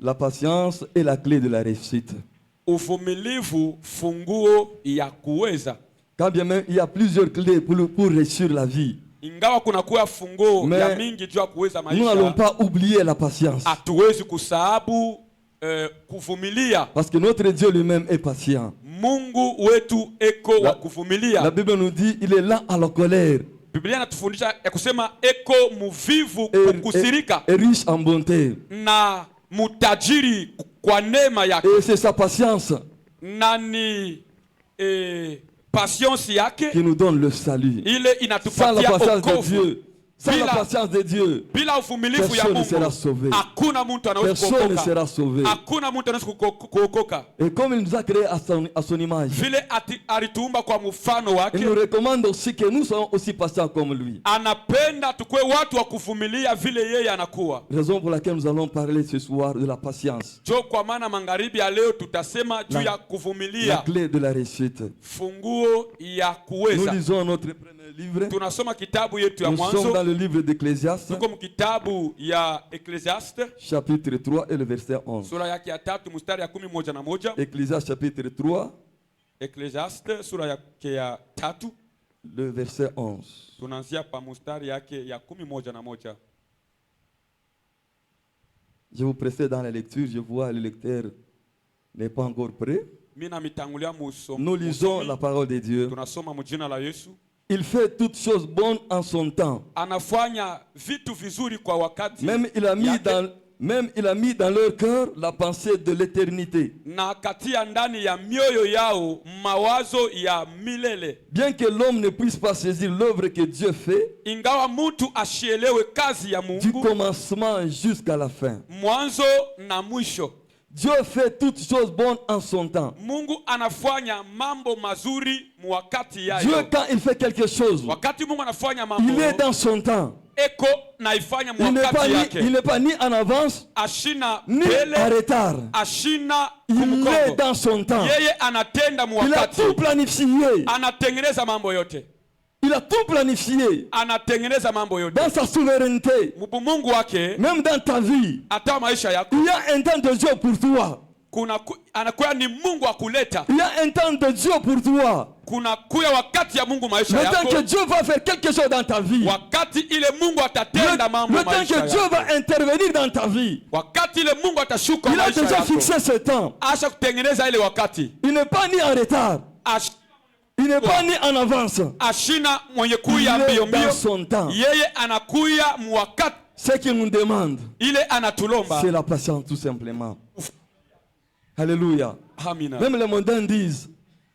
La patience est la clé de la réussite. Uvumilivu funguo ya kuweza. Quand bien même il y a plusieurs clés pour réussir la vie. Ingawa kuna kuwa funguo ya mingi juu ya kuweza maisha. Nous n'allons pas oublier la patience. Hatuwezi kusahabu kuvumilia. Parce que notre Dieu lui-même est patient. Mungu wetu eko wa kuvumilia. La Bible nous dit il est lent à la colère. Biblia inatufundisha ya kusema eko muvivu kukusirika. Et riche en bonté. Na mutajiri kwa neema yake. Et c'est sa patience nani patience yake qui nous donne le salut. Ile inatupatia wokovu. Sans la patience de Dieu, bila uvumilivu ya Mungu, hakuna mtu anaweza kuokoka. Hakuna mtu anaweza kuokoka. Et comme il nous a créé à son image, vile alituumba kwa mfano wake, il nous recommande aussi que nous soyons aussi patients comme lui. Anapenda tukue watu wa kuvumilia vile yeye anakuwa. Raison pour laquelle nous allons parler ce soir de la patience. Jo kwa maana magharibi ya leo tutasema juu ya kuvumilia. La clé de la réussite. Funguo ya kuweza. Nous lisons notre premier livre. Tunasoma kitabu yetu ya Mwanzo. Nous sommes dans le livre d'Ecclésiaste. Tuko mkitabu ya Ecclésiaste. Chapitre 3 et le verset 11. Sura yake ya 3 mstari ya 11. Ecclésiaste chapitre 3. Ecclésiaste sura yake ya 3. Le verset 11. Tunaanzia pa mstari yake ya 11. Je vous précède dans la lecture, je vois le lecteur n'est pas encore prêt. Nous lisons la parole de Dieu. Tunasoma mjina la Yesu. Il fait toutes choses bonnes en son temps. Anafanya vitu vizuri kwa wakati. Même il a mis dans leur cœur la pensée de l'éternité. Na katia ndani ya mioyo yao mawazo ya milele. Bien que l'homme ne puisse pas saisir l'œuvre que Dieu fait, ingawa mtu ashielewe kazi ya Mungu, du commencement jusqu'à la fin. Mwanzo na mwisho. Dieu fait toutes choses bonnes en son temps. Mungu anafanya mambo mazuri wakati yayo. Dieu quand il fait quelque chose, wakati Mungu anafanya mambo, il est dans son temps. Eko naifanya wakati yake. Il n'est pas ni en avance, ashina ni en retard. Ashina il est dans son temps. Yeye anatenda wakati. Il a tout planifié. Anatengeneza mambo yote. Il a tout planifié. Anatengeneza mambo yote. Dans sa souveraineté. Mungu wake. Même dans ta vie. Ata maisha yako. Il y a un temps de Dieu pour toi. Anakuwa ni Mungu akuleta. Il y a un temps de Dieu pour toi. Kuna kuya wakati ya Mungu maisha yako. Le temps que Dieu va faire quelque chose dans ta vie. Wakati ile Mungu atatenda mambo maisha yako. Le temps que Dieu va intervenir dans ta vie. Wakati ile Mungu atashuka maisha yako. Il a déjà fixé ce temps. Asha kutengeneza ile wakati. Il n'est pas ni en retard. Il n'est pas ni en avance. Ashina mwenye kuya mbio mbio. Yeye anakuya mwakati. Ce qu'il nous demande, c'est la patience tout simplement. Alléluia. Amina. Même les mondains disent,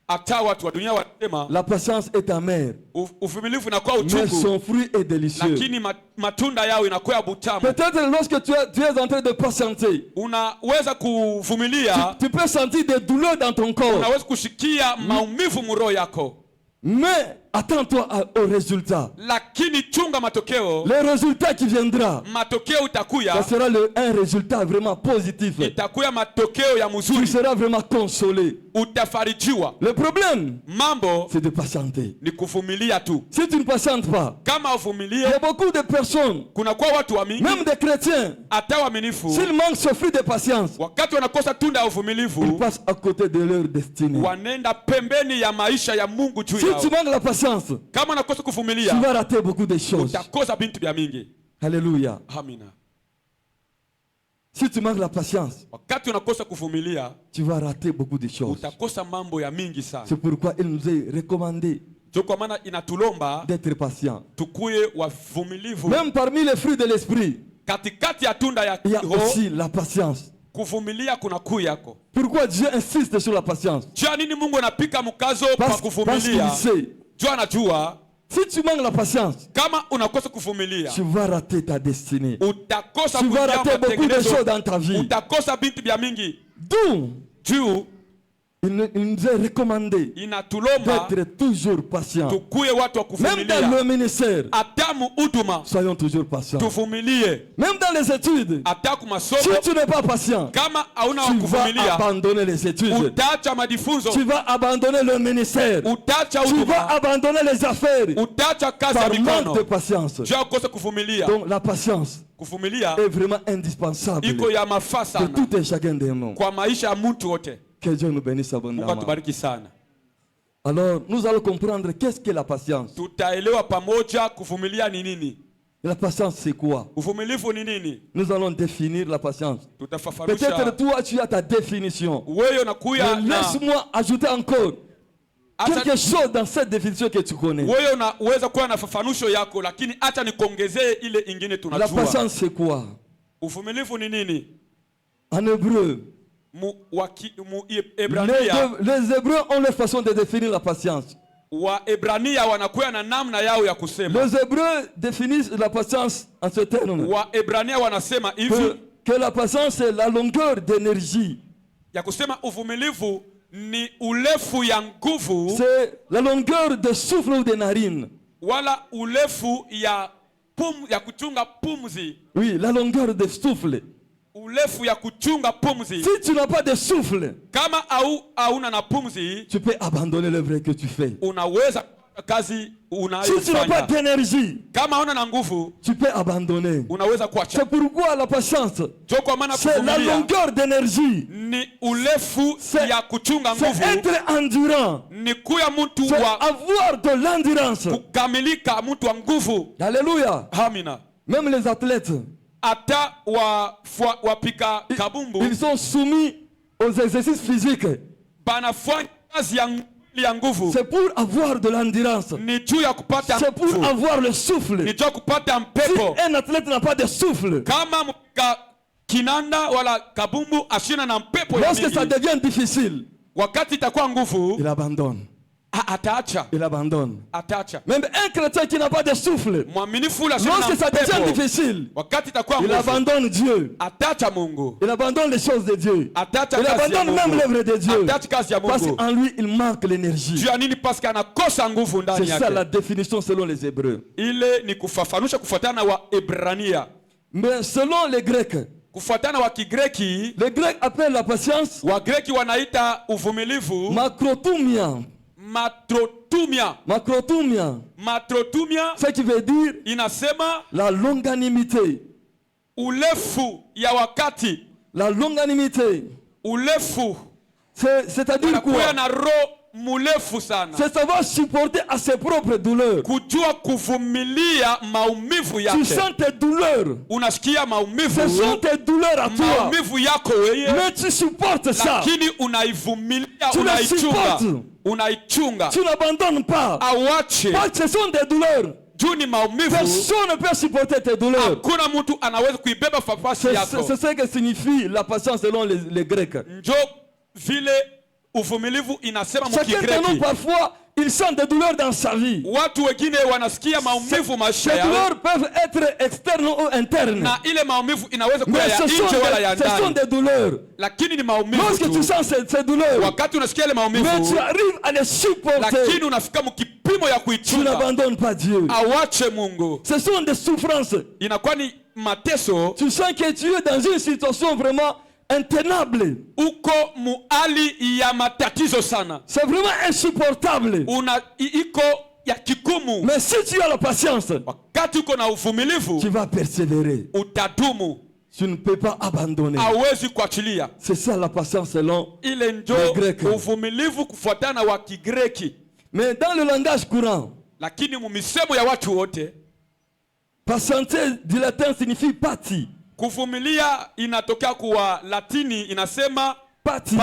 la patience est amère, mais son fruit est délicieux. Peut-être lorsque tu es en train de patienter, tu peux sentir des douleurs dans ton corps. Mais attends-toi au résultat. Le résultat qui viendra, ça sera un résultat vraiment positif. Tu seras vraiment consolé. Le problème, c'est de patienter. Si tu ne patientes pas, il y a beaucoup de personnes, même des chrétiens, s'ils manquent ce fruit de patience, ils passent à côté de leur destinée. Si tu manques la patience, tu vas rater beaucoup de choses. Alléluia. Si tu manques la patience, tu vas rater beaucoup de choses. C'est pourquoi il nous est recommandé d'être patient. Même parmi les fruits de l'esprit, il y a aussi la patience. Pourquoi Dieu insiste sur la patience? Parce qu'il sait. Si tu manques la patience, tu vas rater ta destinée. Tu vas rater beaucoup de choses dans ta vie. D'où il nous est recommandé d'être toujours patient. Même dans le ministère, soyons toujours patients. Même dans les études, si tu n'es pas patient, tu vas abandonner les études. Tu vas abandonner le ministère. Tu vas abandonner les affaires par manque de patience. Donc la patience est vraiment indispensable de tout et chacun de nous. Que Dieu nous bénisse abondamment. Alors, nous allons comprendre qu'est-ce que la patience. La patience, c'est quoi? Nous allons définir la patience. Peut-être toi, tu as ta définition. Mais laisse-moi ajouter encore quelque chose dans cette définition que tu connais. La patience, c'est quoi? En hébreu, les Hébreux ont leur façon de définir la patience. Les Hébreux définissent la patience en ce terme. Que la patience est la longueur d'énergie. C'est la longueur de souffle ou de narine. Oui, la longueur de souffle. Si tu n'as pas de souffle, tu peux abandonner l'œuvre que tu fais. Si tu n'as pas d'énergie, tu peux abandonner. C'est pourquoi la patience, c'est la longueur d'énergie. C'est être endurant. C'est avoir de l'endurance. Alléluia. Même les athlètes, ils sont soumis aux exercices physiques. C'est pour avoir de l'endurance. C'est pour avoir le souffle. Si un athlète n'a pas de souffle, lorsque ça devient difficile, il abandonne. Il abandonne. Même un chrétien qui n'a pas de souffle, lorsque ça devient difficile, il abandonne Dieu. Il abandonne les choses de Dieu. Il abandonne même l'œuvre de Dieu. Parce qu'en lui, il manque l'énergie. C'est ça la définition selon les Hébreux. Mais selon les Grecs, les Grecs appellent la patience makrotumia. Ce qui veut dire la longanimité. La longanimité. C'est-à-dire quoi? C'est savoir supporter à ses propres douleurs. Tu sens tes douleurs. Ce sont tes douleurs à toi. Mais tu supportes ça. Tu les supportes. Tu n'abandonnes pas. Parce que ce sont des douleurs. Personne ne peut supporter tes douleurs. C'est ce que signifie la patience selon les Grecs. Chacun de nous parfois il sent des douleurs dans sa vie. Ces douleurs peuvent être externes ou internes. Mais ce sont des douleurs. Lorsque tu sens ces douleurs, mais tu arrives à les supporter, tu n'abandonnes pas Dieu. Ce sont des souffrances. Tu sens que tu es dans une situation vraiment intenable. C'est vraiment insupportable. Mais si tu as la patience, tu vas persévérer. Tu ne peux pas abandonner. C'est ça la patience selon les Grecs. Mais dans le langage courant, patienter du latin signifie pati. Kuvumilia inatokea kwa Latini, inasema pati,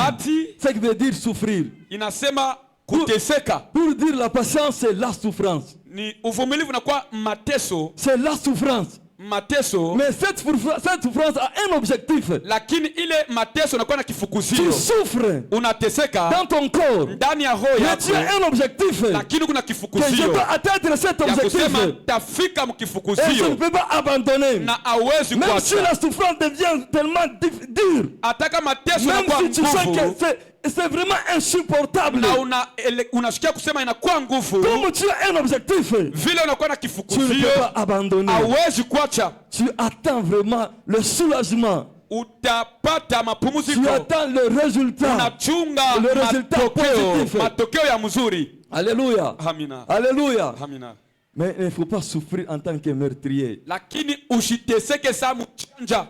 ça qui veut dire souffrir. Inasema kuteseka. Pour dire la patience, c'est la souffrance. Ni uvumilivu na kwa mateso. C'est la souffrance. Mateso. Mais cette souffrance a un objectif. Lakini ile mateso inakuwa na kifukuzio. Tu souffres. Unateseka dans ton corps. Ndani ya roho yako. Mais tu as un objectif. Lakini kuna kifukuzio. Que je peux atteindre cet objectif. Tafika mkifukuzio. Et je ne peux pas abandonner. Na hawezi kuacha. Même si la souffrance devient tellement dure. Ataka mateso na kwa nguvu. Même si tu sens que c'est vraiment insupportable. Unashikia kusema inakuwa nguvu. Comme tu as un objectif, vile unakuwa na kifukuzio, tu ne peux pas abandonner. Hauwezi kuacha. Tu attends vraiment le soulagement. Utapata mapumziko. Tu attends le résultat. Unachunga le résultat positif. Matokeo ya mzuri. Alléluia. Amina. Alléluia. Amina. Mais il ne faut pas souffrir en tant que meurtrier. Lakini usiteseke sa mchanja.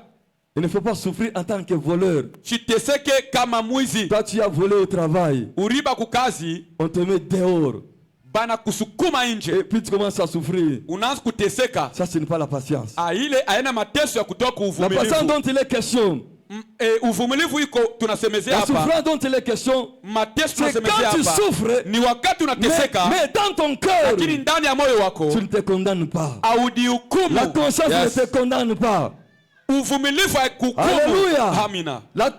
Il ne faut pas souffrir en tant que voleur. Usiteseke kama mwizi. Toi tu as volé au travail. Uriba kukazi. On te met dehors. Bana kusukuma nje. Et puis tu commences à souffrir. Unaanza kuteseka. Ça ce n'est pas la patience. Ile aina mateso ya kutoka uvumilivu. La patience dont il est question. Uvumilivu iko tunasemezea hapa. La souffrance dont il est question. Mateso tunasemezea hapa. C'est quand tu souffres. Ni wakati unateseka. Mais dans ton cœur. Lakini ndani ya moyo wako. Tu ne te condamnes pas. Audihukumu. La conscience ne te condamne pas. Uvumilivu haikuhukumu. Alléluia. Amina. La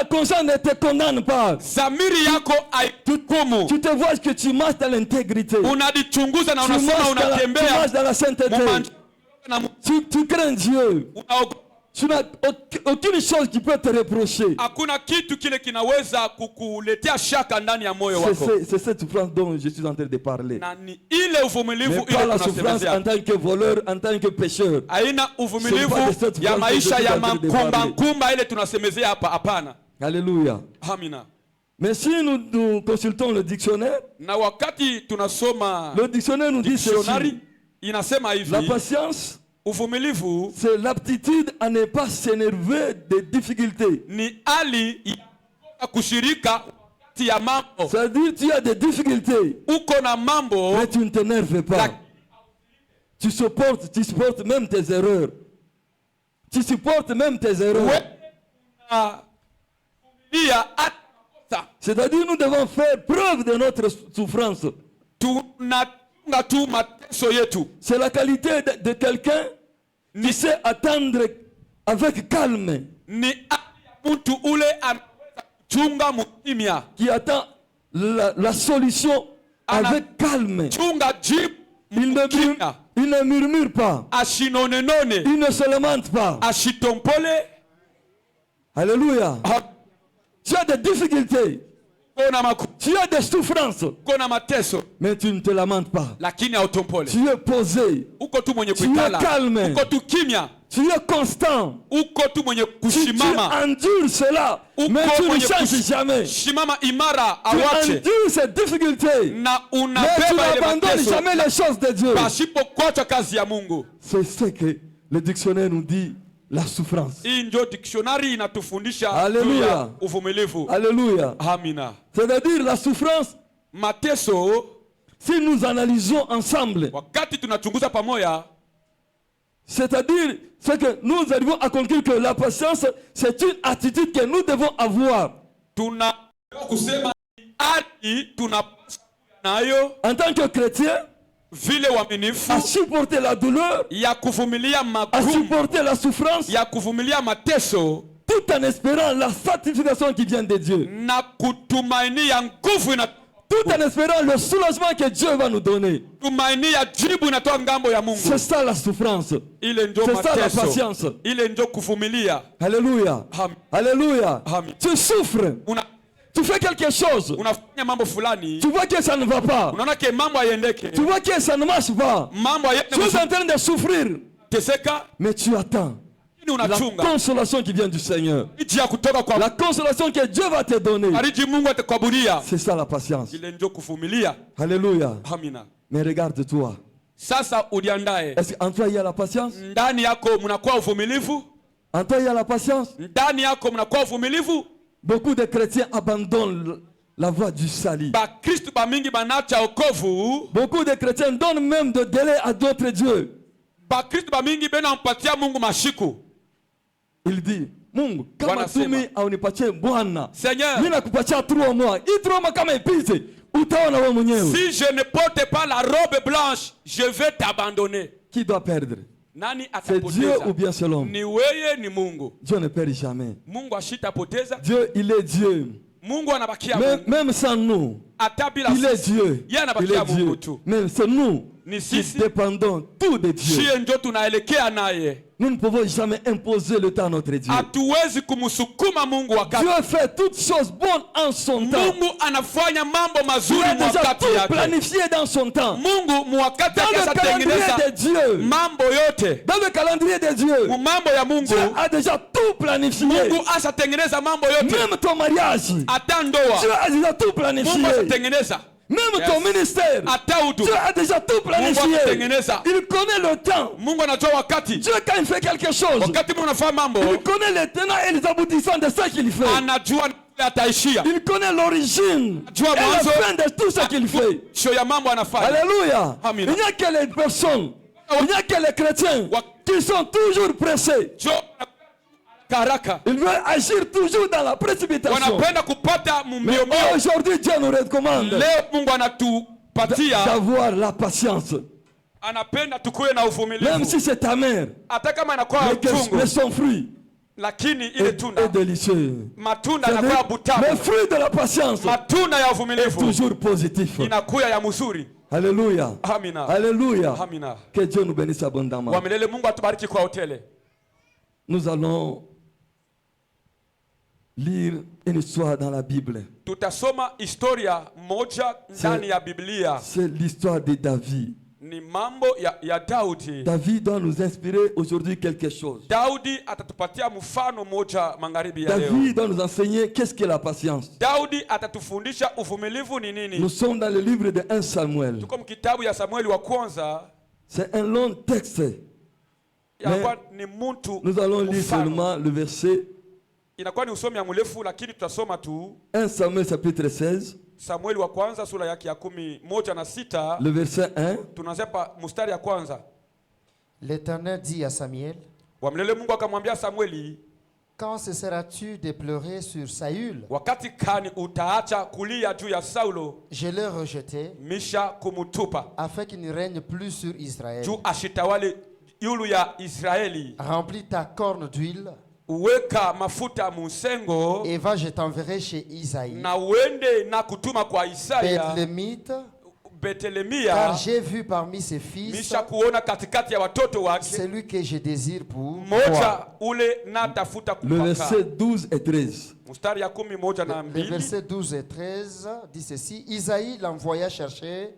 conscience ne te condamne pas. Zamiri yako haikuhukumu. Tu te vois que tu marches dans l'intégrité. Unajichunguza na unasema unatembea. Tu marches dans la sainteté. Tu crains Dieu. Tu n'as aucune chose qui peut te reprocher. Hakuna kitu kile kinaweza kukuletea shaka ndani ya moyo wako. C'est cette souffrance dont je suis en train de parler. Na ni ile uvumilivu ile la souffrance en tant que voleur, en tant que pécheur. Haina uvumilivu ya maisha ya mankumba ile tunasemezea hapa, hapana. Alléluia. Amina. Mais si nous consultons le dictionnaire, na wakati tunasoma le dictionnaire nous dit ceci. Inasema hivi. La patience, c'est l'aptitude à ne pas s'énerver des difficultés. Ni hali ya kushirika ya mambo. C'est-à-dire tu as des difficultés. Uko na mambo. Mais tu ne t'énerves pas. Tu supportes même tes erreurs. Tu supportes même tes erreurs. C'est-à-dire nous devons faire preuve de notre souffrance. C'est la qualité de quelqu'un qui sait attendre avec calme. Qui attend la solution avec calme. Il ne murmure pas. Il ne se lamente pas. Alléluia. Tu as des difficultés. Tu as des souffrances. Mais tu ne te lamentes pas. Tu es posé. Tu es calme. Tu es constant. Tu endures cela. Mais tu ne changes jamais. Tu endures ces difficultés. Mais tu n'abandonnes jamais les choses de Dieu. C'est ce que le dictionnaire nous dit. La souffrance. Alléluia. Alléluia. Amina. C'est-à-dire la souffrance. Mateso. Si nous analysons ensemble. C'est-à-dire c'est que nous arrivons à conclure que la patience, c'est une attitude que nous devons avoir. En tant que chrétien. À supporter la douleur, à supporter la souffrance, tout en espérant la satisfaction qui vient de Dieu, tout en espérant le soulagement que Dieu va nous donner. C'est ça la souffrance, c'est ça la patience. Alléluia. Alléluia. Tu souffres. Tu fais quelque chose. Tu vois que ça ne va pas. Tu vois que ça ne marche pas. Tu es en train de souffrir. Mais tu attends la consolation qui vient du Seigneur. La consolation que Dieu va te donner. C'est ça la patience. Alléluia. Mais regarde-toi. Est-ce qu'en toi il y a la patience? En toi il y a la patience? Beaucoup de chrétiens abandonnent la voie du salut. Beaucoup de chrétiens donnent même de délai à d'autres dieux. Il dit, Mungu, kama tumi aunipatie Bwana. Seigneur, mimi nakupatia 3 mois. Hii 3 mois kama ipite, utaona wewe mwenyewe. Si je ne porte pas la robe blanche, je vais t'abandonner. Qui doit perdre? C'est Dieu ou bien c'est l'homme? Ni wewe ni Mungu. Dieu ne perd jamais. Mungu ashitapoteza. Dieu, il est Dieu. Mungu anabakia Mungu. Même sans nous, il est Dieu. Il est Dieu. Même c'est nous qui dépendons tout de Dieu. Nous ne pouvons jamais imposer le temps à notre Dieu. Dieu fait toutes choses bonnes en son temps. Il a déjà tout planifié dans son temps. Dans le calendrier de Dieu. Dans le calendrier de Dieu. Dieu a déjà tout planifié. Même ton mariage. Dieu a déjà tout planifié. Même ton ministère, Dieu a déjà tout planifié. Il connaît le temps. Dieu, quand il fait quelque chose, il connaît les tenants et les aboutissants de ce qu'il fait. Il connaît l'origine et la fin de tout ce qu'il fait. Alléluia. Il n'y a que les personnes, il n'y a que les chrétiens qui sont toujours pressés. Il veut agir toujours dans la précipitation. Mais aujourd'hui, Dieu nous recommande d'avoir la patience. Même si c'est amer, mais son fruit est délicieux. Le fruit de la patience est toujours positif. Alléluia. Alléluia. Que Dieu nous bénisse abondamment. Nous allons lire une histoire dans la Bible. C'est l'histoire de David. David doit nous inspirer aujourd'hui quelque chose. David doit nous enseigner qu'est-ce que la patience. Nous sommes dans le livre de 1 Samuel. C'est un long texte. Mais nous allons lire seulement le verset 1 Samuel chapitre 16. Le verset 1. L'Éternel dit à Samuel, quand cesseras-tu de pleurer sur Saül? Je l'ai rejeté afin qu'il ne règne plus sur Israël. Remplis ta corne d'huile et va, je t'enverrai chez Isaïe, Bethlémite, car j'ai vu parmi ses fils celui que je désire pour moi. Le verset 12 et 13. Le verset 12 et 13 dit ceci: Isaïe l'envoya chercher.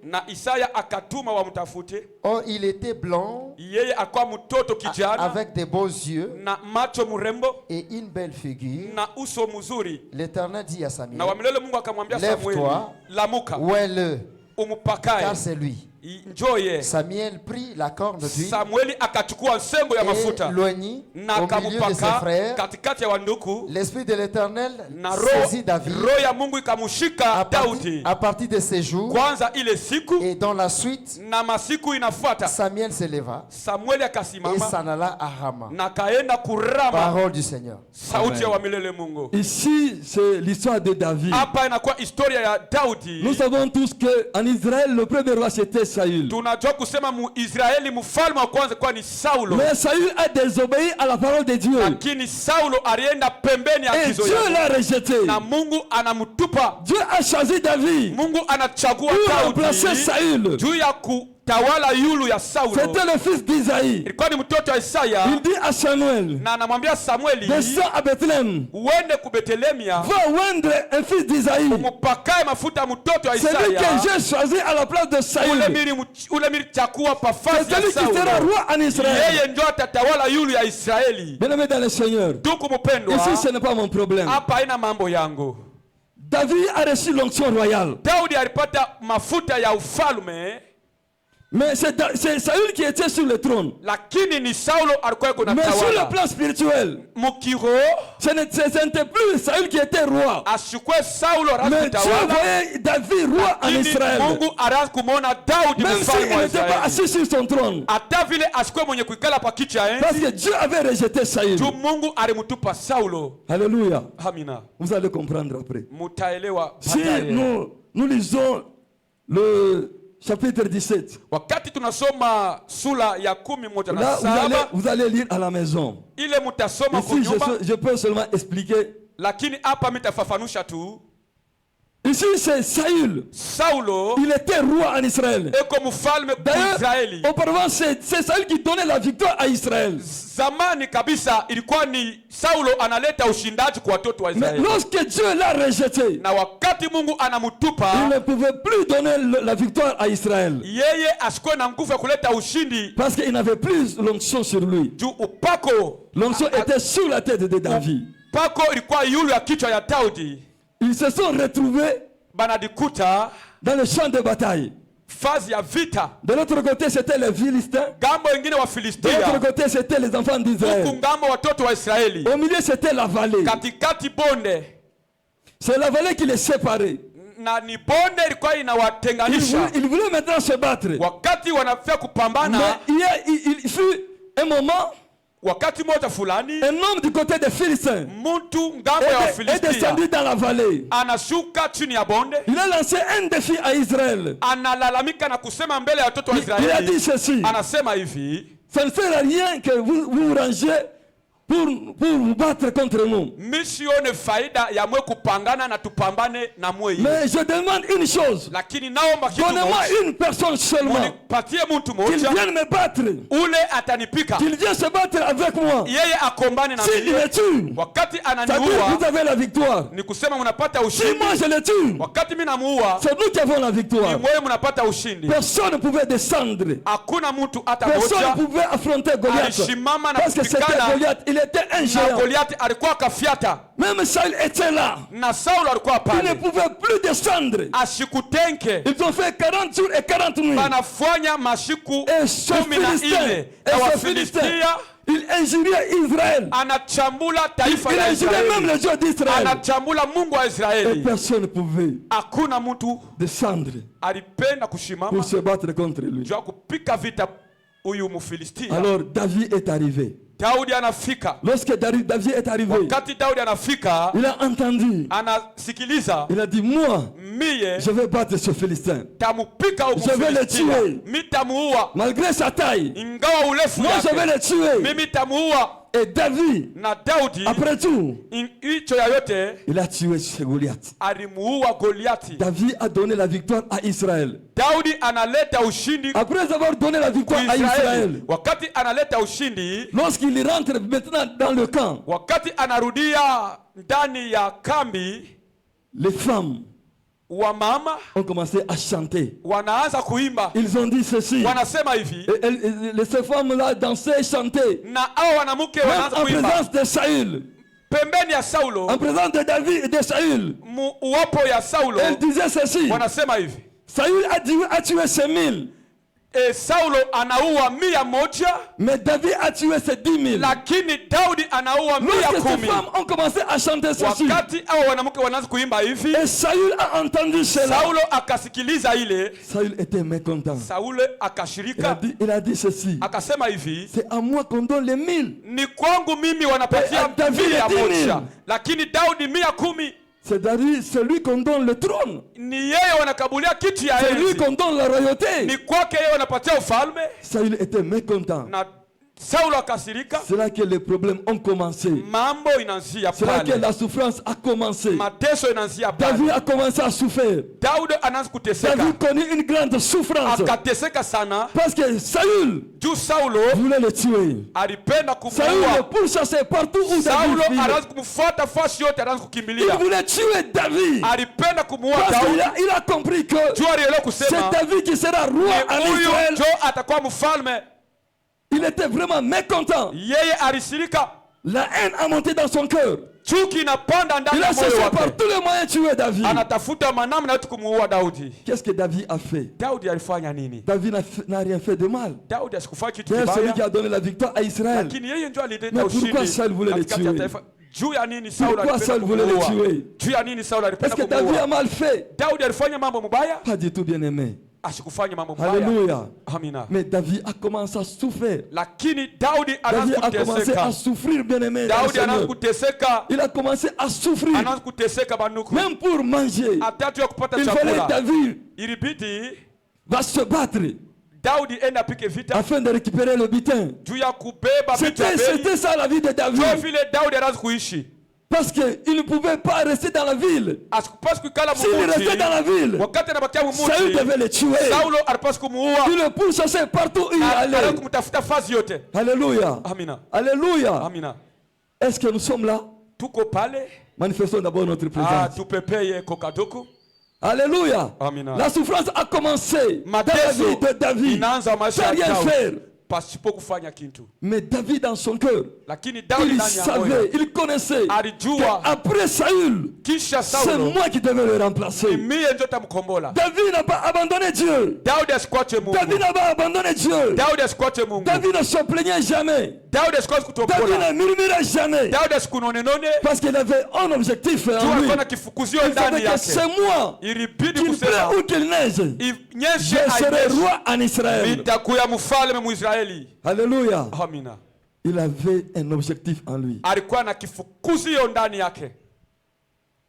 Or il était blanc, avec des beaux yeux et une belle figure. L'Éternel dit à Samuel, lève-toi, ouais-le, car c'est lui. Samuel prit la corne d'huile et loignit au milieu de ses frères. L'esprit de l'Éternel saisit David à partir de ces jours. Et dans la suite, Samuel se leva et s'en alla à Rama. Parole du Seigneur. Amen. Ici, c'est l'histoire de David. Nous savons tous qu'en Israël, le premier roi c'était Saül. Mais Saül a désobéi à la parole de Dieu. Et Dieu l'a rejeté. Dieu a choisi David pour remplacer Saül. C'était le fils d'Isaïe. Il dit à Samuel, descends à Bethléem, va oindre un fils d'Isaïe, celui que j'ai choisi à la place de Saül. C'est celui qui sera roi en Israël. Bien-aimé dans le Seigneur, ici ce n'est pas mon problème. David a reçu l'onction royale. Mais c'est Saül qui était sur le trône. Mais sur le plan spirituel, ce n'était plus Saül qui était roi. Mais Dieu voyait David roi en Israël. Même s'il n'était pas assis sur son trône. Parce que Dieu avait rejeté Saül. Alléluia. Vous allez comprendre après. Si nous lisons le chapitre 17. Là, vous allez lire à la maison. Ici, je peux seulement expliquer. Ici c'est Saül. Saulo, il était roi en Israël. D'ailleurs, auparavant c'est Saül qui donnait la victoire à Israël. Zamani kabisa ilikuwa ni Saulo analeta ushindaji kwa watoto wa Israeli. Mais lorsque Dieu l'a rejeté, na wakati Mungu anamutupa, il ne pouvait plus donner la victoire à Israël. Yeye asikuwe na nguvu ya kuleta ushindi parce qu'il n'avait plus l'onction sur lui. Juu upako, l'onction était sur la tête de David. Upako ilikuwa yule ya kichwa ya Daudi. Ils se sont retrouvés banadikuta dans le champ de bataille. Phase ya vita. De l'autre côté c'était les Philistins. Gambo wengine wa Filistia. De l'autre côté c'était les enfants d'Israël. Huku ngambo watoto wa Israeli. Au milieu c'était la vallée. Katikati bonde. C'est la vallée qui les séparait. Na ni bonde ilikuwa inawatenganisha. Ils voulaient maintenant se battre. Wakati wanafia kupambana. Mais il fut un moment, wakati moja fulani, un homme du côté des Philistins mtu ngambo ya Filistia est descendu dans la vallée. Anashuka chini ya bonde. Il a lancé un défi à Israël. Analalamika na kusema mbele ya watoto wa Israeli. Il a dit ceci. Anasema hivi, ça ne sert à rien que vous rangez pour vous battre contre nous. Misione faida ya mwe kupangana na tupambane na mwe. Mais je demande une chose. Lakini naomba kitu moja. Donnez-moi une personne seulement. Patie mtu moja. Qu'il vienne me battre. Ule atanipika. Qu'il vienne se battre avec moi. Yeye akombane na mimi. Si il me tue. Wakati ananiua. Vous avez la victoire. Ni kusema mnapata ushindi. Si moi je le tue. Wakati mimi namuua. C'est nous qui avons la victoire. Ni mwe mnapata ushindi. Personne ne pouvait descendre. Hakuna mtu hata moja. Personne ne pouvait affronter Goliath. Parce que c'était Goliath. Il était un géant. Goliath alikuwa kafiata. Même Saül était là. Na Saulo alikuwa pale. Il ne pouvait plus descendre. Ashikutenke. Ils ont fait 40 jours et 40 nuits. Banafanya mashiku 14 et wa Philistin. Il injuriait Israël. Anachambula taifa la Israeli. Il injuriait même le Dieu d'Israël. Anachambula Mungu wa Israeli. Et personne ne pouvait hakuna mtu descendre alipenda kushimama pour se battre contre lui. Jua kupika vita huyu Mfilistia. Alors David est arrivé. Daudi anafika. Lorsque David est arrivé, wakati Daudi anafika, il a entendu. Anasikiliza. Il a dit, moi, miye, je vais battre ce Philistin. Tamupika je vais le tuer. Mitamuua. Malgré sa taille. Ingawa urefu moi, je vais le tuer. Mimi tamuua. Et David, na Daudi, après tout, il a tué ce Goliath. Goliath. David a donné la victoire à Israël. Daudi analeta ushindi. Après avoir donné la victoire à Israël, wakati analeta ushindi, lorsqu'il rentre maintenant dans le camp, wakati anarudia ndani ya kambi, les femmes wamama ont commencé à chanter. Wanaanza kuimba. Ils ont dit ceci. Wanasema hivi. Ces femmes-là dansaient et chantaient. Na hao wanamuke wanaanza kuimba. En présence de Saül. Pembeni ya Saulo. En présence de David et de Saül. Uwapo ya Saulo. Elle disait ceci. Wanasema hivi. Saül a tué ses 1000. Et Saulo anaua 100. Mais David a tué ses 10 000. Lakini Daudi anaua 110. Lorsque ces femmes ont commencé à chanter ceci. Wakati hao wanamuke wanaanza kuimba hivi. Et Saül a entendu cela. Saulo akasikiliza ile. Saül était mécontent. Saul akashirika. Il a dit ceci. Akasema hivi. C'est à moi qu'on donne les 1000. Ni kwangu mimi wanapatia 100. Lakini Daudi 110. C'est David, c'est lui qu'on donne le trône. C'est lui qu'on donne la royauté. Saül était mécontent. C'est là que les problèmes ont commencé. C'est là que la souffrance a commencé. David a commencé à souffrir. David connut une grande souffrance. Parce que Saül voulait le tuer. Saül le pourchassait partout où David vivait. Il voulait tuer David. Parce qu'il a compris que c'est David qui sera roi en Israël. Il était vraiment mécontent. La haine a monté dans son cœur. Il a cherché par tous les moyens de tuer David. Qu'est-ce que David a fait? David n'a rien fait de mal. C'est celui qui a donné la victoire à Israël. Mais pourquoi Saül voulait le tuer? Pourquoi Saül voulait le tuer? Est-ce que David a mal fait? Pas du tout, bien aimé. Alléluia. Mais David a commencé à souffrir. David a commencé à souffrir, bien aimé. Il a commencé à souffrir. Même pour manger. Il fallait David va se battre afin de récupérer le butin. C'était ça la vie de David. Parce qu'il ne pouvait pas rester dans la ville. S'il restait dans la ville, Saül devait le tuer. Il le pourchassait partout où il allait. Alléluia. Alléluia. Est-ce que nous sommes là? Manifestons d'abord notre présence. Alléluia. La souffrance a commencé dans la vie de David. Sans rien faire. Mais David dans son cœur, il savait, il connaissait qu'après Saül, c'est moi qui devais le remplacer. David n'a pas abandonné Dieu. David n'a pas abandonné Dieu. David ne se plaignait jamais. David ne murmurait jamais. Parce qu'il avait un objectif en lui. Il savait que c'est moi, qu'il plaît ou qu'il neige, je serai roi en Israël. Alléluia. Il avait un objectif en lui.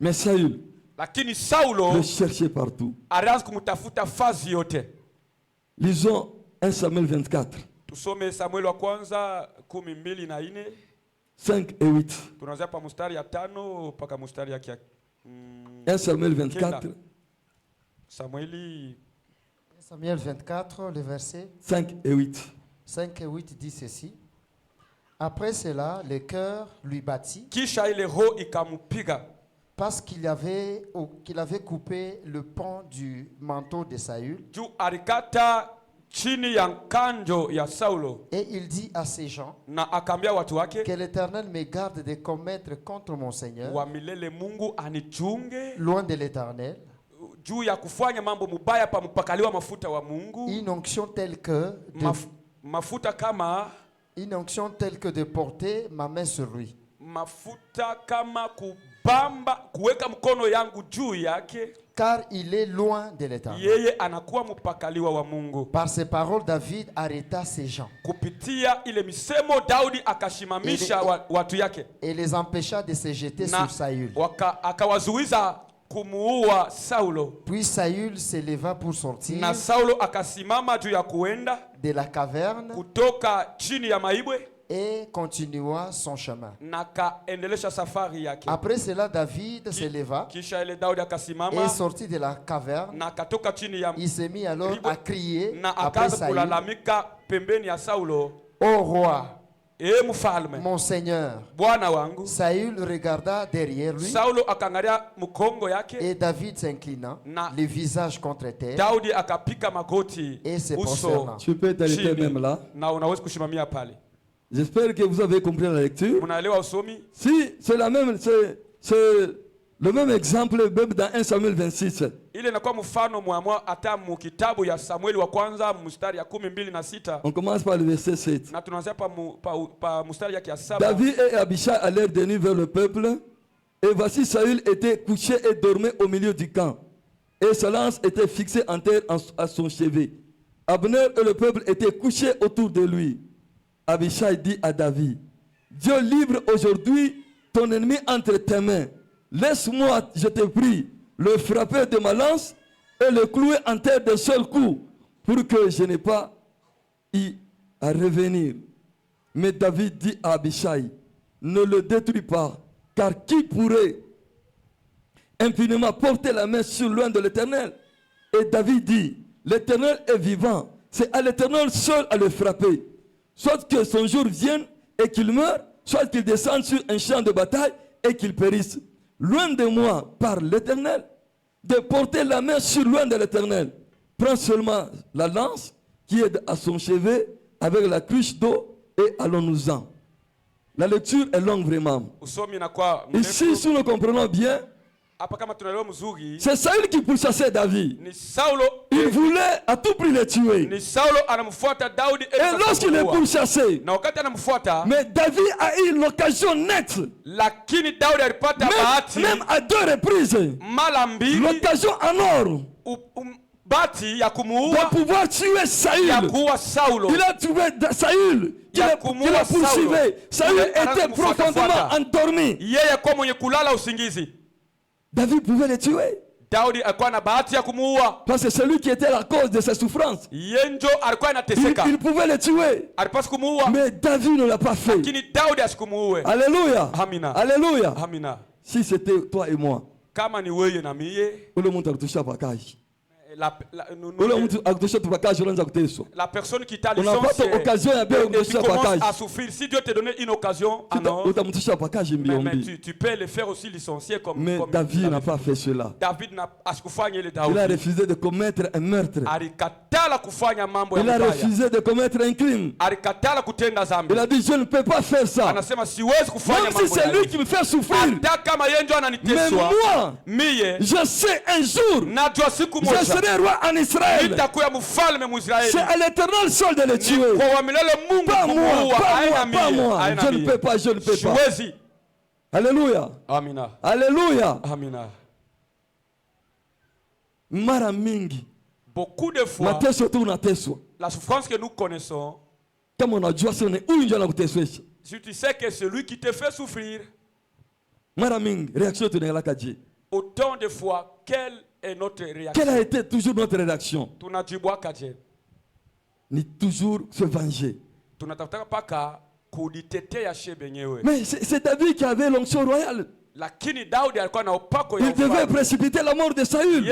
Mais Saül le cherchait partout. Lisons 1 Samuel 24. 5 et 8. 1 Samuel 24. Samuel 24, le verset 5 et 8. 5 et 8 dit ceci. Après cela, le cœur lui battit parce qu'il avait coupé le pan du manteau de Saül. Et il dit à ses gens que l'Éternel me garde de commettre contre mon Seigneur, loin de l'Éternel, une onction telle que de porter ma main sur lui. Car il est loin de l'Éternel. Par ces paroles, David arrêta ses gens et les empêcha de se jeter sur Saül. Puis Saül s'éleva pour sortir de la caverne et continua son chemin. Après cela, David s'éleva et sortit de la caverne. Il s'est mis alors à crier après Saül: Ô roi, mon Seigneur. Saül regarda derrière lui et David s'inclina, le visage contre terre, et se prosterna. Tu peux t'arrêter même là. J'espère que vous avez compris la lecture. Si c'est la même, c'est le même exemple même dans 1 Samuel 26. On commence par le verset 7. David et Abishai allèrent de nuit vers le peuple, et voici Saül était couché et dormait au milieu du camp, et sa lance était fixée en terre à son chevet. Abner et le peuple étaient couchés autour de lui. Abishai dit à David: Dieu livre aujourd'hui ton ennemi entre tes mains. Laisse-moi, je te prie, le frapper de ma lance et le clouer en terre d'un seul coup, pour que je n'ai pas y à revenir. Mais David dit à Abishai: ne le détruis pas, car qui pourrait impunément porter la main sur l'oeil de l'Éternel? Et David dit: l'Éternel est vivant, c'est à l'Éternel seul à le frapper. Soit que son jour vienne et qu'il meure, soit qu'il descende sur un champ de bataille et qu'il périsse. Loin de moi, par l'Éternel, de porter la main sur loin de l'Éternel. Prends seulement la lance qui est à son chevet avec la cruche d'eau et allons-nous-en. La lecture est longue vraiment. Ici, si nous comprenons bien, c'est Saül qui pourchassait David. Il voulait à tout prix le tuer. Et lorsqu'il est pourchassé, mais David a eu l'occasion nette, même à 2 reprises, l'occasion en or de pouvoir tuer Saül. Il a tué Saül. Il a poursuivi. Saül était profondément endormi. David pouvait le tuer. Daudi alikuwa na bahati ya kumuua. Parce que c'est lui qui était la cause de ses souffrances. Yenjo alikuwa anateseka. Il pouvait le tuer. Alipaswa kumuua. Mais David ne l'a pas fait. Lakini Daudi asikumuue. Alléluia. Amina. Alléluia. Amina. Si c'était toi et moi. Kama ni wewe na mie. Ule mtu atushia pakaji. La personne qui t'a licencié et qui commence à souffrir, si Dieu te donne une occasion, tu peux le faire aussi licencier comme David n'a pas fait cela. Il a refusé de commettre un meurtre. Il a refusé de commettre un crime. Il a dit je ne peux pas faire ça. Même si c'est lui qui me fait souffrir. Mais moi, je sais un jour, je serai roi en Israël. C'est à l'Éternel seul de le tuer. Pas moi. Je ne peux pas. Alléluia. Amina. Alléluia. Amina. Mara mingi. Beaucoup de fois, la souffrance que nous connaissons, si tu sais que c'est lui qui te fait souffrir, autant de fois, quelle est notre réaction? Quelle a été toujours notre réaction? Ni toujours se venger. Mais c'est David qui avait l'onction royale. Il devait précipiter la mort de Saül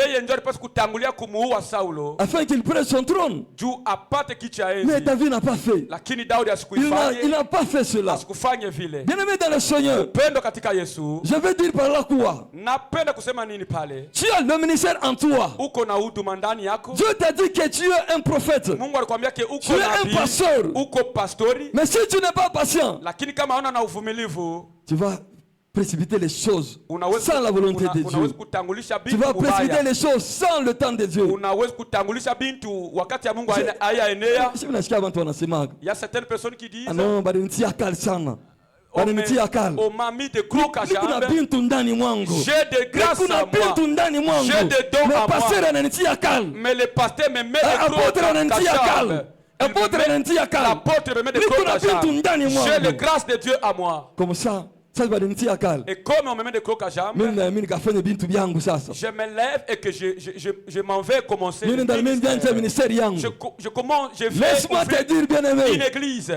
afin qu'il prenne son trône. Mais David n'a pas fait. Il n'a pas fait cela. Bien-aimé dans le Seigneur, je veux dire par là quoi? Tu as le ministère en toi. Dieu t'a dit que tu es un prophète. Tu es un pasteur. Mais si tu n'es pas patient, tu vas précipiter les choses sans la volonté de Dieu. Tu vas précipiter les choses sans le temps de Dieu. Il y a certaines personnes qui disent on m'a mis de crocs à jambe. J'ai de grâce à moi. J'ai des dons à moi. Mais le pasteur me met des crocs à jambe. L'apôtre me met des crocs à jambe. J'ai la grâce de Dieu à moi. Comme ça. Et comme on me met des crocs à jambe, je me lève et que je m'en vais commencer. Je laisse-moi te dire, bien-aimé, une église.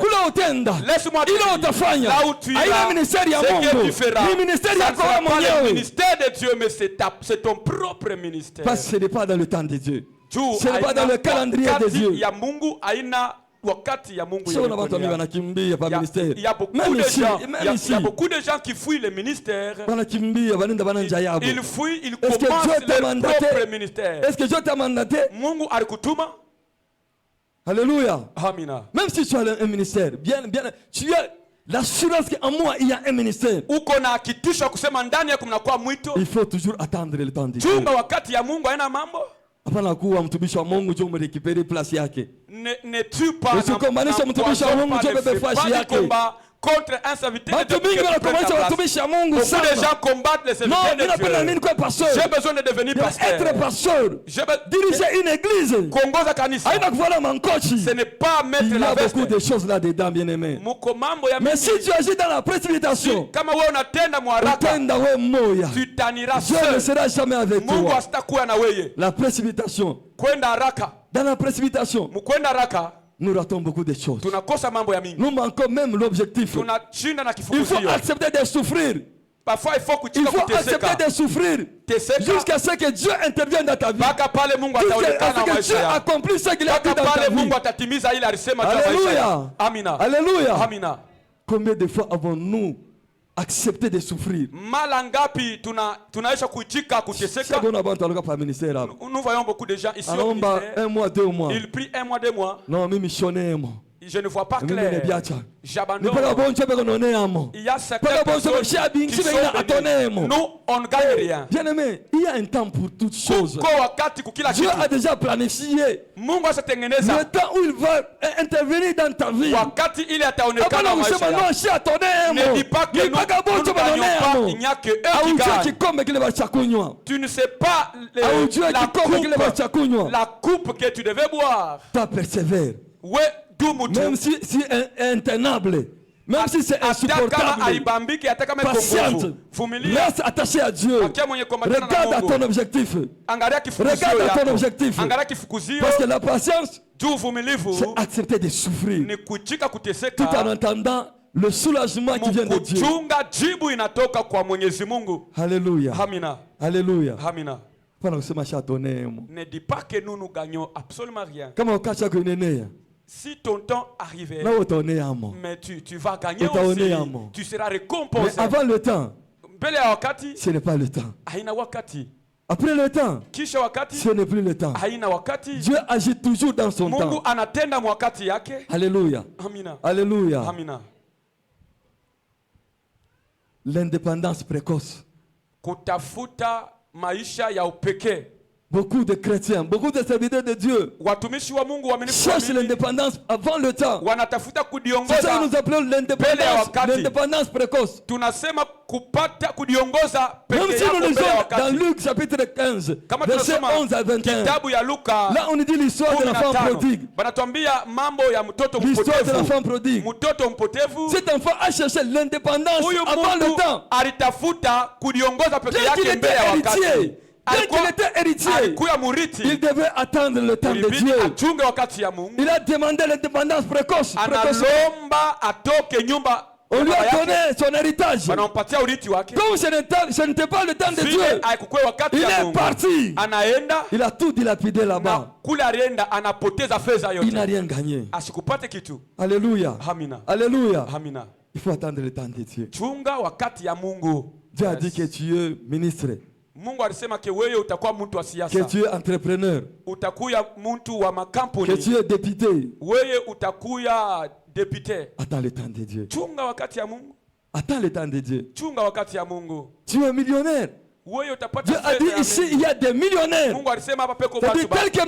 Laisse-moi te dire, là où tu iras, ce que tu feras, ça ne sera pas le ministère de Dieu, mais c'est ton propre ministère. Parce que ce n'est pas dans le temps de Dieu. Ce n'est pas dans le calendrier de Dieu. Il y a beaucoup de gens qui fuient le ministère. Ils fuient, ils commencent leur propre ministère. Est-ce que Dieu t'a mandaté? Alléluia. Amina. Même si tu as un ministère, bien, tu as l'assurance qu'en moi il y a un ministère. Il faut toujours attendre le temps de Dieu. Hapana kuwa mtumishi wa Mungu ndio umerekipere place yake. Ne tu pas. Usikombanisha mtumishi wa Mungu ndio bebe flash yake. Contre un serviteur de Dieu. Beaucoup de gens combattent les serviteurs de Dieu. J'ai besoin de devenir pasteur. Être pasteur. Diriger une église. Ce n'est pas mettre la veste. Il y a beaucoup de choses là-dedans, bien-aimé. Mais si tu agis dans la précipitation, tu t'aniras seul. Dieu ne sera jamais avec toi. La précipitation. Dans la précipitation, nous ratons beaucoup de choses. Nous manquons même l'objectif. Il faut accepter de souffrir. Parfois, il faut accepter de souffrir jusqu'à ce que Dieu intervienne dans ta vie. Jusqu'à ce que Dieu accomplisse ce qu'il a dit dans ta vie. Alléluia. Amina. Alléluia. Amina. Combien de fois avons-nous accepté de souffrir? Nous voyons beaucoup de gens ici au ministère. Un mois, 2 mois. Ils prient 1 mois, 2 mois. Non, mais missionnaire. Je ne vois pas clair. J'abandonne. Il y a certaines personnes qui sont bénies. Nous, on ne gagne rien. Bien-aimé, il y a un temps pour toutes choses. Dieu a déjà planifié le temps où il va intervenir dans ta vie. Ne dis pas que nous ne gagnons pas. Il n'y a que eux qui gagnent. Tu ne sais pas la coupe que tu devais boire. Tu persévères. Ouais. Même si intenable, Même si c'est insupportable, patiente, reste attaché à Dieu. Regarde à ton objectif. Regarde à ton objectif. Parce que la patience, c'est accepter de souffrir tout en entendant le soulagement qui vient de Dieu. Alléluia. Alléluia. Ne dis pas que nous gagnons absolument rien. Si ton temps arrivait, mais tu vas gagner aussi. Tu seras récompensé. Mais avant le temps, ce n'est pas le temps. Après le temps, ce n'est plus le temps. Dieu agit toujours dans son temps. Alléluia. Alléluia. L'indépendance précoce. Beaucoup de chrétiens, beaucoup de serviteurs de Dieu cherchent l'indépendance avant le temps. C'est ça que nous appelons l'indépendance précoce. Même si nous lisons dans Luc chapitre 15, verset 11 à 21, là on nous dit l'histoire de l'enfant prodigue. L'histoire de l'enfant prodigue. Cet enfant a cherché l'indépendance avant le temps. Bien qu'il était héritier, dès qu'il était héritier, il devait attendre le temps de Dieu. Il a demandé l'indépendance précoce. On lui a donné son héritage. Comme ce n'était pas le temps de Dieu, il est parti. Il a tout dilapidé là-bas. Il n'a rien gagné. Alléluia. Alléluia. Il faut attendre le temps de Dieu. Dieu a dit que tu es ministre. Que tu es entrepreneur. Que tu es député. Attends le temps de Dieu. Attends le temps de Dieu. Tu es millionnaire. Dieu a dit ici il y a des millionnaires. C'est-à-dire tel que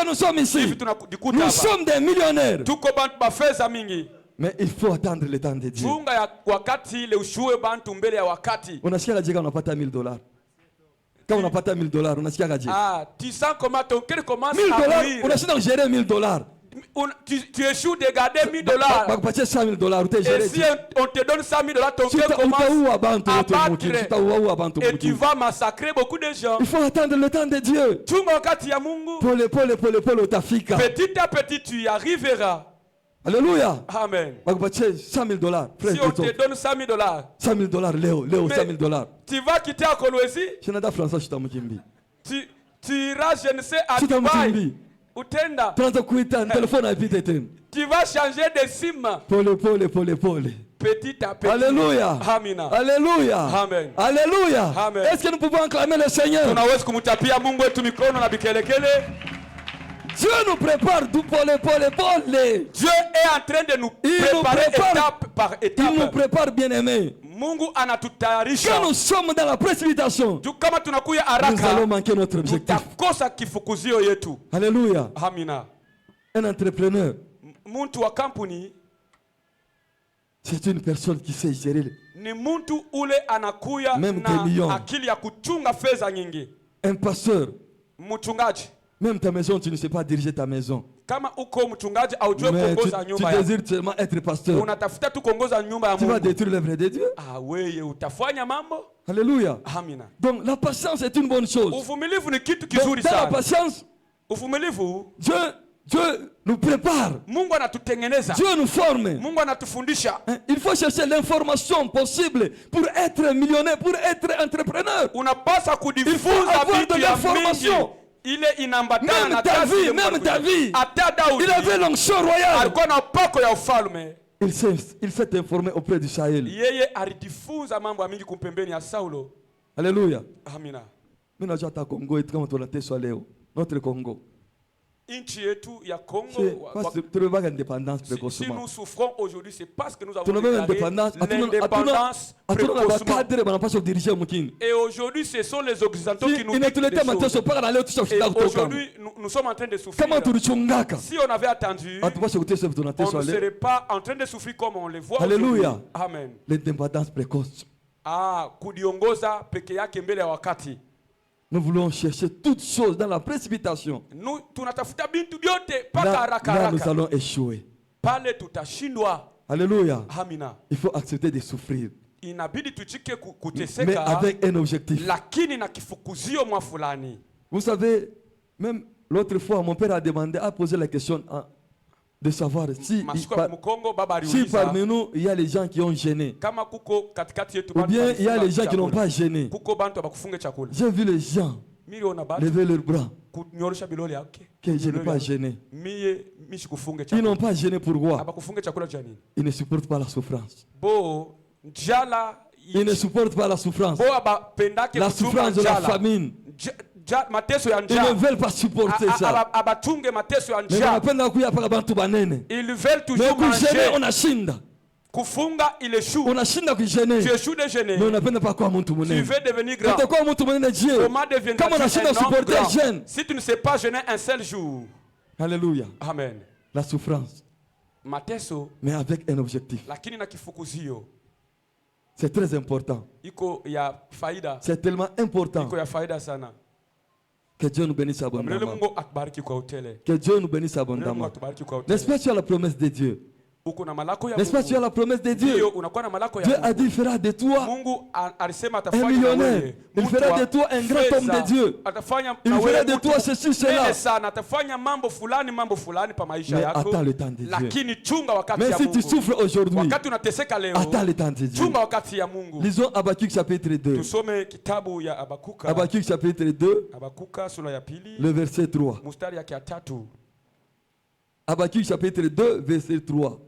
nous sommes ici, nous sommes des millionnaires. Mais il faut attendre le temps de Dieu. Unasikia kaje kama unapata $1000. Kama unapata $1000, unasikia kaje? Tu sens comment ton cœur commence à courir. Unashinda gérer $1000. Tu échoues de garder $1000. Bakupatia $100,000 et si on te donne $100,000, ton cœur commence à battre et tu vas massacrer beaucoup de gens. Il faut attendre le temps de Dieu. Petit à petit tu y arriveras. Alléluia. Amen. $100,000. Si on te donne $100,000, Léo, $100,000. Tu vas quitter à Kolwezi. Tu iras, je ne sais, à Dubaï. Utenda. Tu vas changer de sim. Petit à petit. Alléluia. Amina. Alléluia. Amen. Alléluia. Amen. Est-ce que nous pouvons acclamer le Seigneur? Dieu nous prépare du pole. Dieu est en train de nous préparer étape par étape. Il nous prépare, bien-aimés. Quand nous sommes dans la précipitation, nous allons manquer notre objectif. Alléluia. Amina. Un entrepreneur, c'est une personne qui sait gérer même des millions. Un pasteur, même ta maison, tu ne sais pas diriger ta maison. Mais tu désires seulement être pasteur. Tu vas détruire l'œuvre de Dieu. Alléluia. Donc la patience est une bonne chose. Donc, dans la patience, Dieu nous prépare. Dieu nous forme. Il faut chercher l'information possible pour être millionnaire, pour être entrepreneur. Il faut avoir de l'information. Même David, il avait l'onction royale. Il s'est informé auprès du Sahel. Alléluia. Notre Congo. Si nous souffrons aujourd'hui, c'est parce que nous avons l'indépendance précocement. Et aujourd'hui, ce sont les Occidentaux qui nous disent des choses. Et aujourd'hui, nous sommes en train de souffrir. Si on avait attendu, on ne serait pas en train de souffrir comme on le voit. Alléluia. Amen. L'indépendance précoce. Kudiongoza peke yake mbele ya wakati. Nous voulons chercher toutes choses dans la précipitation. Là, nous allons échouer. Alléluia. Amina. Il faut accepter de souffrir. Inabidi tuchike Mais kuteseka, avec un objectif. lakini na kifukuzio mwa fulani. Vous savez, même l'autre fois, mon père a posé la question de savoir si parmi nous, il y a les gens qui ont gêné. Ou bien il y a les gens qui n'ont pas gêné. J'ai vu les gens lever leurs bras. Que je n'ai pas gêné. Ils n'ont pas gêné pourquoi? Ils ne supportent pas la souffrance. Ils ne supportent pas la souffrance. La souffrance de la famine. Ils ne veulent pas supporter ça. Ils veulent toujours manger. On ashinda. Kufunga il échoue. On ashinda kujene. Tu échoues de gêner. Mais on n'appelle pas quoi mtu munene. Tu veux devenir grand. Comment on ashinda supporter jeune? Si tu ne sais pas jeûner un seul jour. Alléluia. Amen. La souffrance. Mateso. Mais avec un objectif. Lakini na kifukuzio. C'est très important. Iko ya faida. C'est tellement important. Iko ya faida sana. Que Dieu nous bénisse abondamment. Que Dieu nous bénisse abondamment. N'est-ce pas, tu as la promesse de Dieu? N'est-ce pas, tu as la promesse de Dieu? Dieu a dit, il fera de toi un millionnaire. Il fera de toi un grand homme de Dieu. Il fera de toi ceci, cela. Mais attends le temps de Dieu. Même si tu souffres aujourd'hui, attends le temps de Dieu. Lisons Habakkuk chapitre 2. Habakkuk chapitre 2, le verset 3. Habakkuk chapitre 2, verset 3.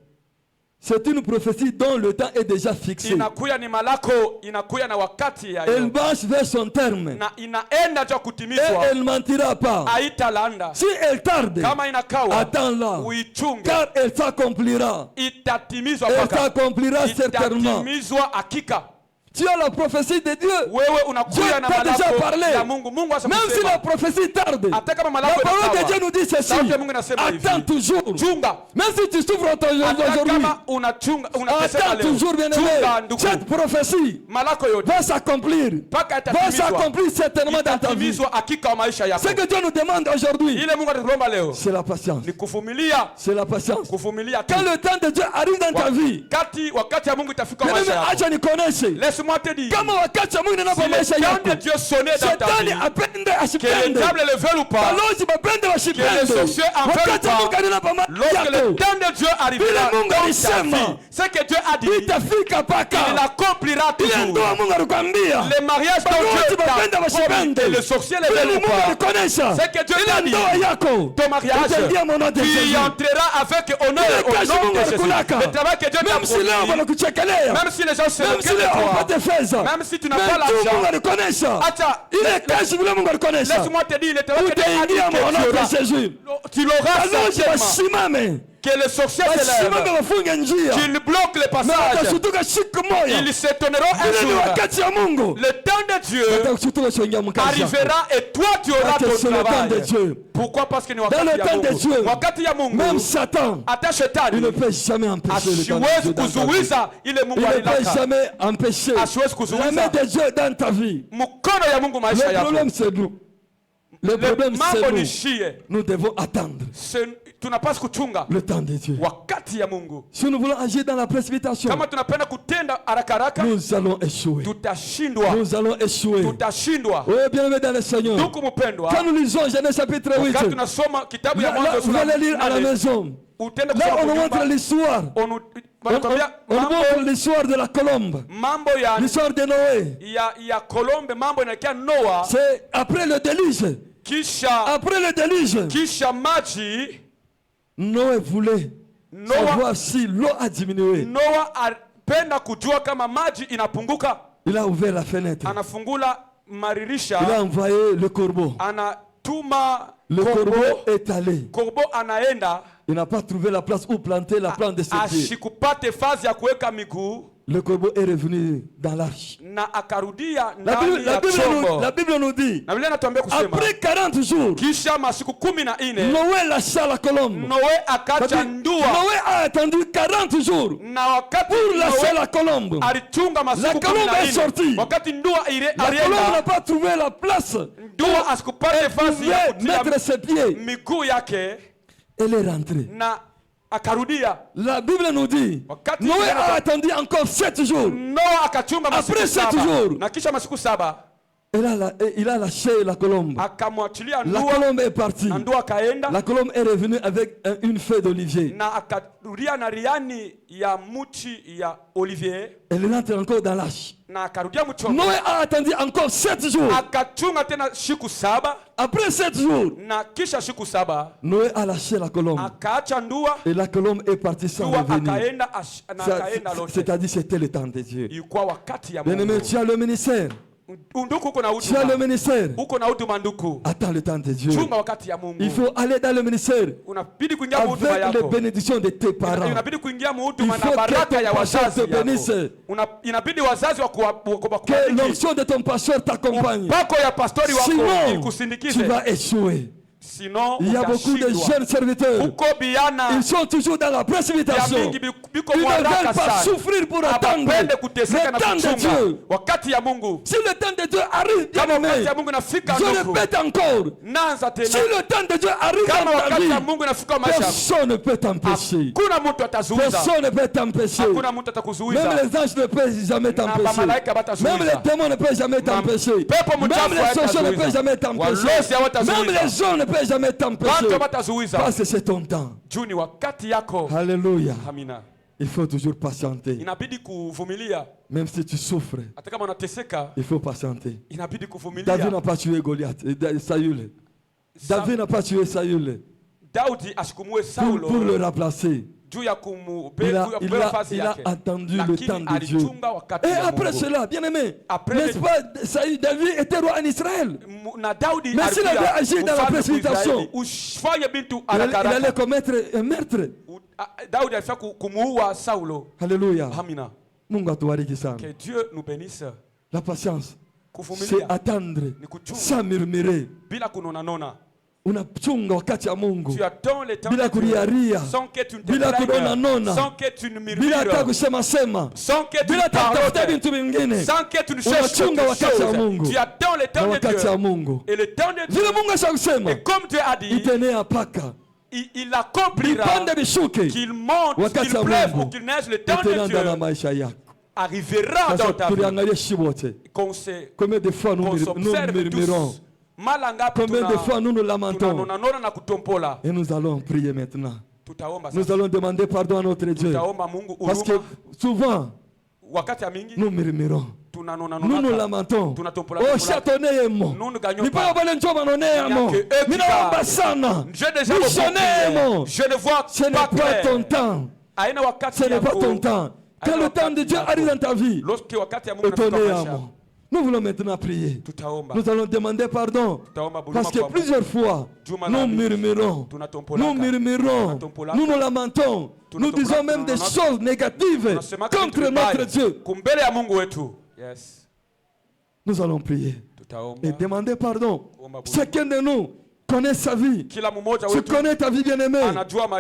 C'est une prophétie dont le temps est déjà fixé. Elle marche vers son terme. Et elle ne mentira pas. Si elle tarde, attends-la. Car elle s'accomplira. Elle s'accomplira certainement. Tu as la prophétie de Dieu. Dieu t'a déjà parlé. Même si la prophétie tarde, la parole de Dieu nous dit ceci. Attends toujours. Même si tu souffres aujourd'hui, attends toujours, bien-aimé. Cette prophétie va s'accomplir. Va s'accomplir certainement dans ta vie. Ce que Dieu nous demande aujourd'hui, c'est la patience. C'est la patience. Quand le temps de Dieu arrive dans ta vie, acha nikonese. Kama wakati Mungu ninapo maisha yako, Shetani apende asipende, que le diable le veut ou pas, balozi bapende wasipende, que les sorciers en veulent ou pas, lorsque le temps de Dieu arrivera dans ta vie, ce que Dieu a dit, il l'accomplira toujours. Le mariage dont Dieu t'a promis et le sorcier le veut ou pas, ce que Dieu t'a dit, ton mariage, tu y entreras avec honneur au nom de Jésus. Le travail que Dieu t'a promis, même si les gens se moquent de toi, même si tu n'as pas l'argent, laisse-moi te dire, le travail que Dieu a dit, tu l'auras certainement. Que le sorcier se lève, qu'il bloque le passage, ils s'étonneront un jour. Le temps de Dieu arrivera et toi tu auras ton travail. Pourquoi? Parce que nous dans le temps de Dieu, même Satan, il ne peut jamais empêcher le temps de Dieu. Il ne peut jamais empêcher la main de Dieu dans ta vie. Le problème c'est nous. Le problème c'est nous. Nous devons attendre le temps de Dieu. Si nous voulons agir dans la précipitation, nous allons échouer. Nous allons échouer. Oui, bien-aimé dans le Seigneur. Quand nous lisons Genèse chapitre 8, là, vous allez lire à la maison. Là, on nous montre l'histoire. On montre l'histoire de la colombe. L'histoire de Noé. C'est après le déluge. Après le déluge, Noé voulait savoir si l'eau a diminué. Il a ouvert la fenêtre. Il a envoyé le corbeau. Le corbeau est allé. Il n'a pas trouvé la place où planter la plante de ses pieds. Le corbeau est revenu dans l'arche. La Bible nous dit, après 40 jours, Noé lâcha la colombe. Noé a attendu 40 jours pour lâcher la colombe. La colombe est sortie. La colombe n'a pas trouvé la place où elle pouvait mettre ses pieds. Elle est rentrée. La Bible nous dit, Noé a attendu encore 7 jours. Après 7 jours, il a lâché la colombe. La colombe est partie. La colombe est revenue avec une feuille d'olivier. Elle rentre encore dans l'âge. Noé a attendu encore 7 jours. Après 7 jours, Noé a lâché la colombe. Et la colombe est partie sans revenir. C'est-à-dire c'était le temps de Dieu. Bien-aimé, tu as le ministère. Tu as le ministère. Attends le temps de Dieu. Il faut aller dans le ministère avec les bénédictions de tes parents. Il faut que ton pasteur te bénisse. Que l'onction de ton pasteur t'accompagne. Sinon, tu vas échouer. Sinon, il y a beaucoup de jeunes serviteurs. Ils sont toujours dans la précipitation. Ils ne veulent pas souffrir pour attendre le temps de Dieu. Si le temps de Dieu arrive, je répète encore. Si le temps de Dieu arrive dans ta vie, personne ne peut t'empêcher. Personne ne peut t'empêcher. Même les anges ne peuvent jamais t'empêcher. Même les démons ne peuvent jamais t'empêcher. Même les sorciers ne peuvent jamais t'empêcher. Même les gens ne peuvent jamais t'empêcher. Parce que c'est ton temps. Alléluia. Il faut toujours patienter. Même si tu souffres, il faut patienter. David n'a pas tué Goliath. Saül. David n'a pas tué Saül pour le remplacer. Il a attendu le temps de Dieu. Et après cela, bien aimé, n'est-ce pas, David était roi en Israël. Mais s'il avait agi dans la précipitation, il allait commettre un meurtre. Alléluia. Que Dieu nous bénisse. La patience, c'est attendre sans murmurer. Unachunga wakati ya Mungu bila kuliaria, bila kunona nona, bila hata kusema sema, bila kutafuta vitu vingine. Unachunga wakati ya Mungu na wakati ya Mungu. Vile Mungu ashakusema itenea paka il accomplira qu'il monte, qu'il pleuve ou qu'il neige, le temps de Dieu arrivera dans ta vie. Combien de fois nous murmurons? Combien de fois nous nous lamentons? Et nous allons prier maintenant. Nous allons demander pardon à notre Dieu. Parce que souvent, nous murmurons. Nous nous lamentons. Oh, châtonné-moi. Ni pas avoir njoma nonemo. Ni na basana. Je ne vois ce n'est pas ton temps. Ce n'est pas ton temps. Quand le temps de Dieu arrive dans ta vie, étonnez-moi. Nous voulons maintenant prier. Nous allons demander pardon. Parce que plusieurs fois, nous murmurons. Nous murmurons. Nous nous lamentons. Nous disons même des choses négatives contre notre Dieu. Nous allons prier et demander pardon. Chacun de nous connaît sa vie. Tu connais ta vie, bien-aimée.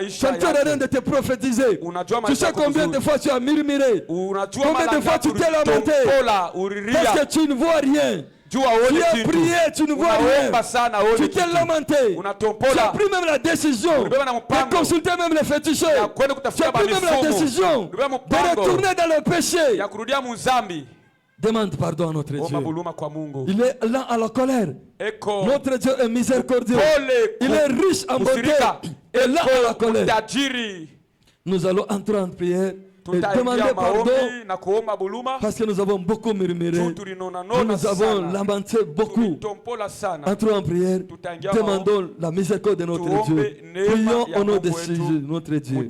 Ça ne sert à rien de te prophétiser. Tu sais combien de fois tu as murmuré. Combien de fois tu t'es lamenté. Parce que tu ne vois rien. Tu as prié, tu ne vois rien. Tu t'es lamenté. Tu as pris même la décision de consulter même les féticheurs. Tu as pris même la décision de retourner dans le péché. Demande pardon à notre Dieu. Il est lent à la colère. Notre Dieu est miséricordieux. Il est riche en beauté et lent à la colère. Nous allons entrer en prière et demander pardon parce que nous avons beaucoup murmuré. Nous avons lamenté beaucoup. Entrons en prière. Demandons la miséricorde de notre Dieu. Prions au nom de Jésus, notre Dieu.